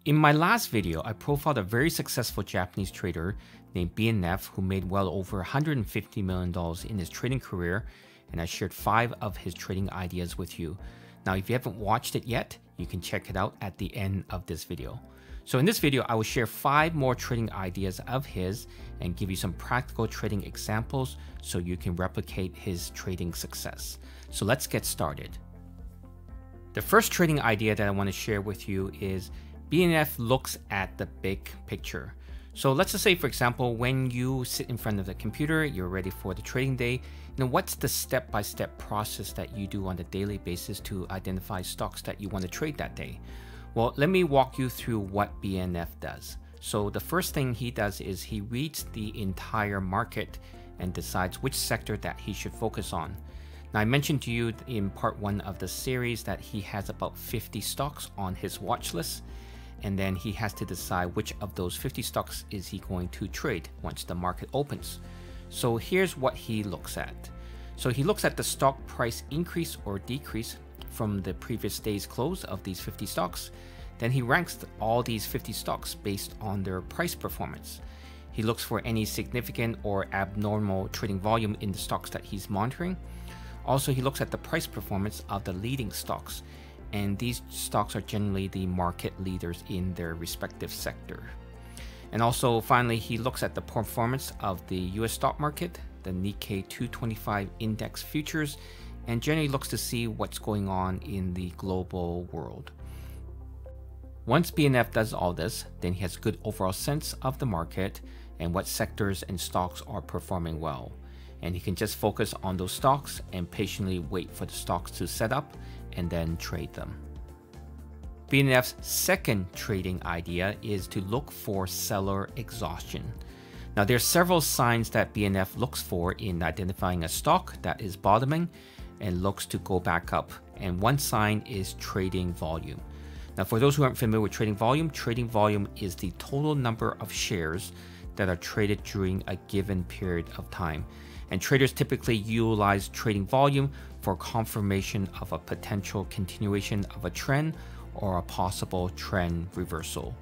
In my last video, I profiled a very successful Japanese trader named BNF who made well over $150 million in his trading career, and I shared 5 of his trading ideas with you. Now, if you haven't watched it yet, you can check it out at the end of this video. So in this video, I will share 5 more trading ideas of his and give you some practical trading examples so you can replicate his trading success. So let's get started. The first trading idea that I want to share with you is BNF looks at the big picture. So let's just say, for example, when you sit in front of the computer, you're ready for the trading day. What's the step-by-step process that you do on a daily basis to identify stocks that you want to trade that day? Well, let me walk you through what BNF does. So the first thing he does is he reads the entire market and decides which sector that he should focus on. Now, I mentioned to you in part 1 of the series that he has about 50 stocks on his watch list. And then he has to decide which of those 50 stocks is he going to trade once the market opens. So here's what he looks at. So he looks at the stock price increase or decrease from the previous day's close of these 50 stocks. Then he ranks all these 50 stocks based on their price performance. He looks for any significant or abnormal trading volume in the stocks that he's monitoring. Also, he looks at the price performance of the leading stocks. And these stocks are generally the market leaders in their respective sector. And also, finally, he looks at the performance of the US stock market, the Nikkei 225 index futures, and generally looks to see what's going on in the global world. Once BNF does all this, then he has a good overall sense of the market and what sectors and stocks are performing well. And he can just focus on those stocks and patiently wait for the stocks to set up and then trade them. BNF's second trading idea is to look for seller exhaustion. Now, there are several signs that BNF looks for in identifying a stock that is bottoming and looks to go back up. And one sign is trading volume. Now, for those who aren't familiar with trading volume is the total number of shares that are traded during a given period of time. And traders typically utilize trading volume for confirmation of a potential continuation of a trend or a possible trend reversal.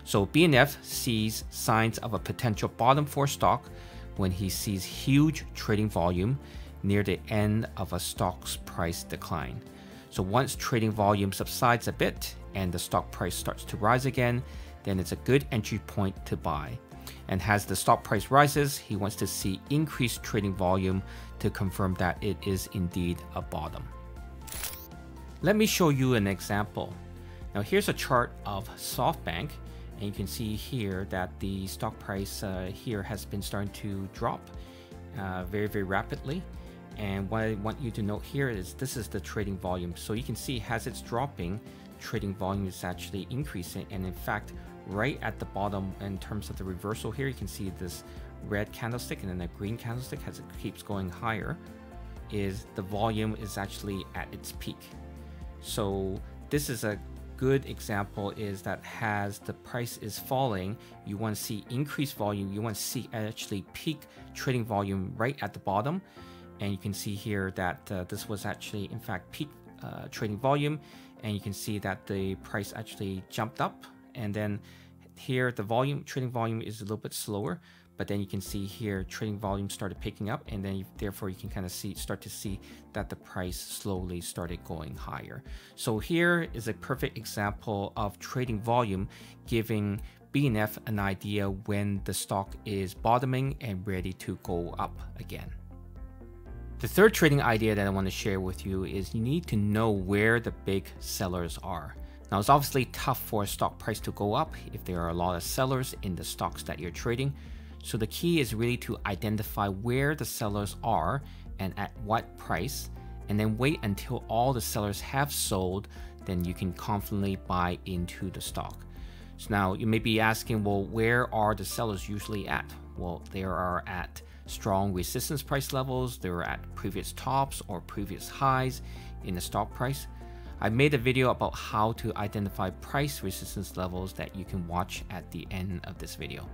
So BNF sees signs of a potential bottom for stock when he sees huge trading volume near the end of a stock's price decline. So once trading volume subsides a bit and the stock price starts to rise again, then it's a good entry point to buy. And as the stock price rises, he wants to see increased trading volume to confirm that it is indeed a bottom. Let me show you an example. Now, here's a chart of SoftBank, and you can see here that the stock price here has been starting to drop very, very rapidly. And what I want you to note here is this is the trading volume. So you can see as it's dropping, trading volume is actually increasing. And in fact, right at the bottom in terms of the reversal here, you can see this red candlestick and then a green candlestick as it keeps going higher, is the volume is actually at its peak. So this is a good example is that as the price is falling, you want to see increased volume. You want to see actually peak trading volume right at the bottom. And you can see here that this was actually in fact peak trading volume. And you can see that the price actually jumped up. And then here the trading volume is a little bit slower, but then you can see here trading volume started picking up, and then therefore you can kind of start to see that the price slowly started going higher. So here is a perfect example of trading volume giving BNF an idea when the stock is bottoming and ready to go up again. The third trading idea that I want to share with you is you need to know where the big sellers are. Now, it's obviously tough for a stock price to go up if there are a lot of sellers in the stocks that you're trading. So the key is really to identify where the sellers are and at what price, and then wait until all the sellers have sold, then you can confidently buy into the stock. So now you may be asking, well, where are the sellers usually at? Well, they are at strong resistance price levels. They are at previous tops or previous highs in the stock price. I made a video about how to identify price resistance levels that you can watch at the end of this video.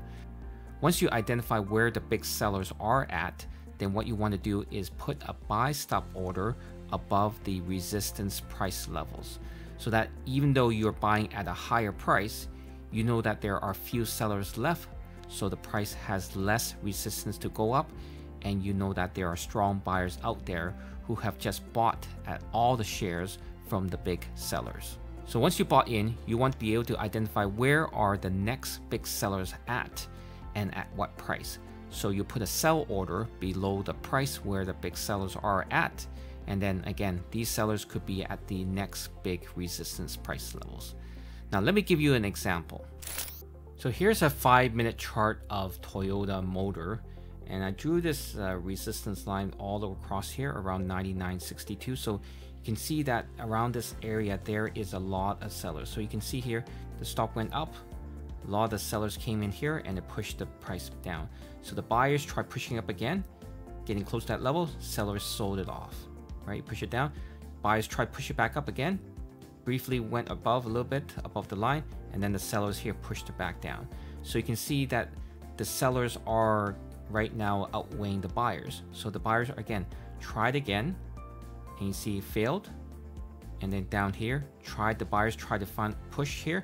Once you identify where the big sellers are at, then what you want to do is put a buy stop order above the resistance price levels, so that even though you're buying at a higher price, you know that there are few sellers left, so the price has less resistance to go up, and you know that there are strong buyers out there who have just bought at all the shares from the big sellers. So once you bought in, you want to be able to identify where are the next big sellers at and at what price. So you put a sell order below the price where the big sellers are at, and then again, these sellers could be at the next big resistance price levels. Now let me give you an example. So here's a 5-minute chart of Toyota Motor, and I drew this resistance line all across here around 99.62. So you can see that around this area there is a lot of sellers. So you can see here the stock went up, a lot of the sellers came in here and it pushed the price down. So the buyers tried pushing up again, getting close to that level, sellers sold it off, right? Push it down, buyers tried push it back up again, briefly went above a little bit above the line, and then the sellers here pushed it back down. So you can see that the sellers are right now outweighing the buyers. So the buyers again tried again, and you see it failed, and then down here the buyers tried to find push here,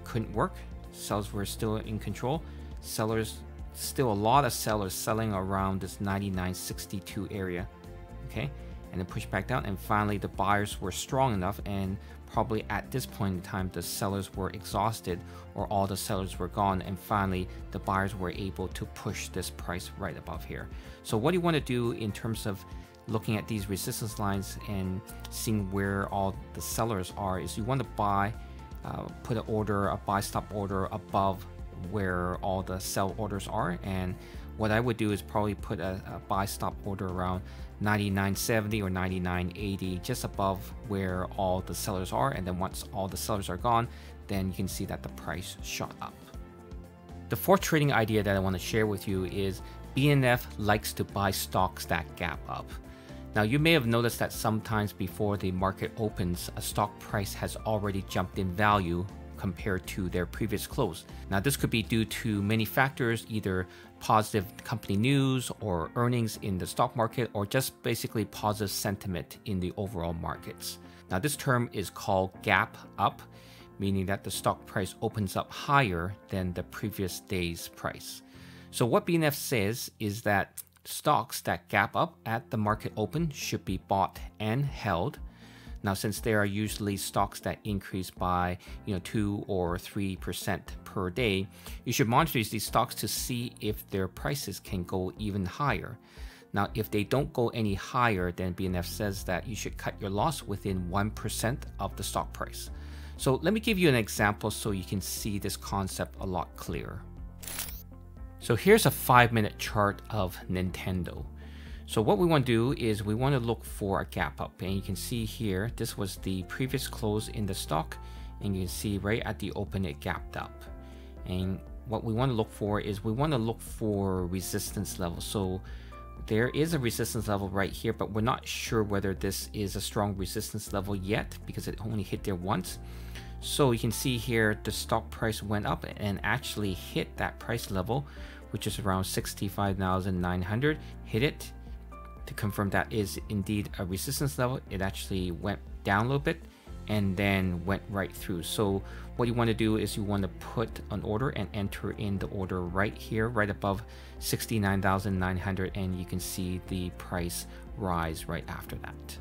couldn't work. Sellers were still in control. Sellers, still a lot of sellers selling around this 99.62 area, okay, and then push back down, and finally the buyers were strong enough, and probably at this point in time the sellers were exhausted or all the sellers were gone, and finally the buyers were able to push this price right above here. So what you want to do in terms of looking at these resistance lines and seeing where all the sellers are is you want to buy, put an order, a buy stop order above where all the sell orders are. And what I would do is probably put a buy stop order around 99.70 or 99.80, just above where all the sellers are, and then once all the sellers are gone, then you can see that the price shot up. The fourth trading idea that I want to share with you is BNF likes to buy stocks that gap up. Now you may have noticed that sometimes before the market opens, a stock price has already jumped in value compared to their previous close. Now this could be due to many factors, either positive company news or earnings in the stock market, or just basically positive sentiment in the overall markets. Now this term is called gap up, meaning that the stock price opens up higher than the previous day's price. So what BNF says is that stocks that gap up at the market open should be bought and held. Now, since there are usually stocks that increase by 2 or 3% per day, you should monitor these stocks to see if their prices can go even higher. Now, if they don't go any higher, then BNF says that you should cut your loss within 1% of the stock price. So let me give you an example so you can see this concept a lot clearer. So here's a 5-minute chart of Nintendo. So what we want to do is we want to look for a gap up, and you can see here this was the previous close in the stock, and you can see right at the open it gapped up. And what we want to look for is we want to look for resistance levels. So there is a resistance level right here, but we're not sure whether this is a strong resistance level yet because it only hit there once. So you can see here the stock price went up and actually hit that price level, which is around 65,900, hit it. To confirm that is indeed a resistance level, it actually went down a little bit and then went right through. So what you want to do is you want to put an order and enter in the order right here, right above 69,900, and you can see the price rise right after that.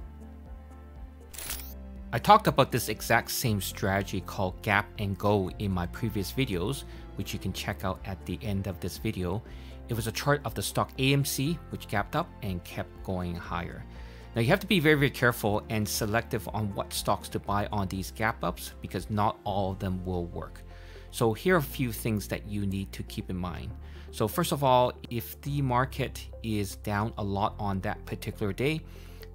I talked about this exact same strategy called gap and go in my previous videos, which you can check out at the end of this video. It was a chart of the stock AMC, which gapped up and kept going higher. Now you have to be very, very careful and selective on what stocks to buy on these gap ups because not all of them will work. So here are a few things that you need to keep in mind. So first of all, if the market is down a lot on that particular day,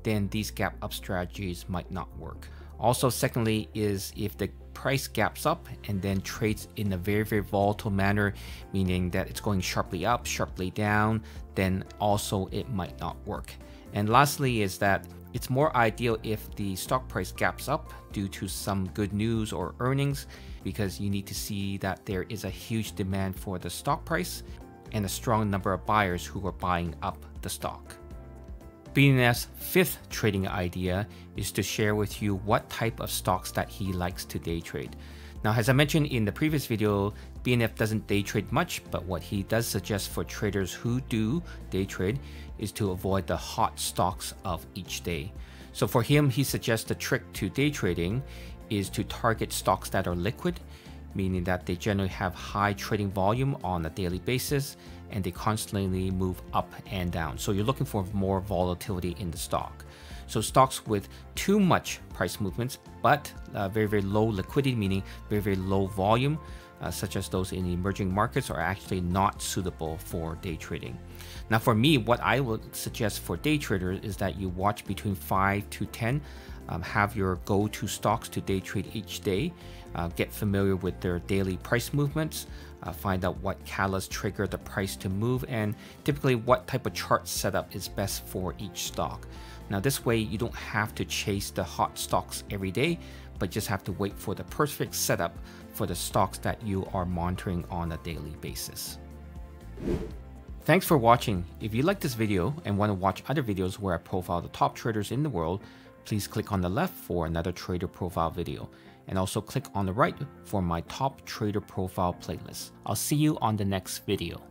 then these gap up strategies might not work. Also, secondly, is if the price gaps up and then trades in a very, very volatile manner, meaning that it's going sharply up, sharply down, then also it might not work. And lastly is that it's more ideal if the stock price gaps up due to some good news or earnings, because you need to see that there is a huge demand for the stock price and a strong number of buyers who are buying up the stock. BNF's fifth trading idea is to share with you what type of stocks that he likes to day trade. Now, as I mentioned in the previous video, BNF doesn't day trade much, but what he does suggest for traders who do day trade is to avoid the hot stocks of each day. So for him, he suggests the trick to day trading is to target stocks that are liquid, meaning that they generally have high trading volume on a daily basis and they constantly move up and down. So you're looking for more volatility in the stock. So stocks with too much price movements, but very, very low liquidity, meaning very, very low volume, such as those in emerging markets, are actually not suitable for day trading. Now, for me, what I would suggest for day traders is that you watch between 5 to 10, have your go-to stocks to day trade each day, get familiar with their daily price movements, find out what catalysts trigger the price to move, and typically what type of chart setup is best for each stock. Now, this way you don't have to chase the hot stocks every day, but just have to wait for the perfect setup for the stocks that you are monitoring on a daily basis. Thanks for watching. If you like this video and want to watch other videos where I profile the top traders in the world, please click on the left for another trader profile video, and also click on the right for my top trader profile playlist. I'll see you on the next video.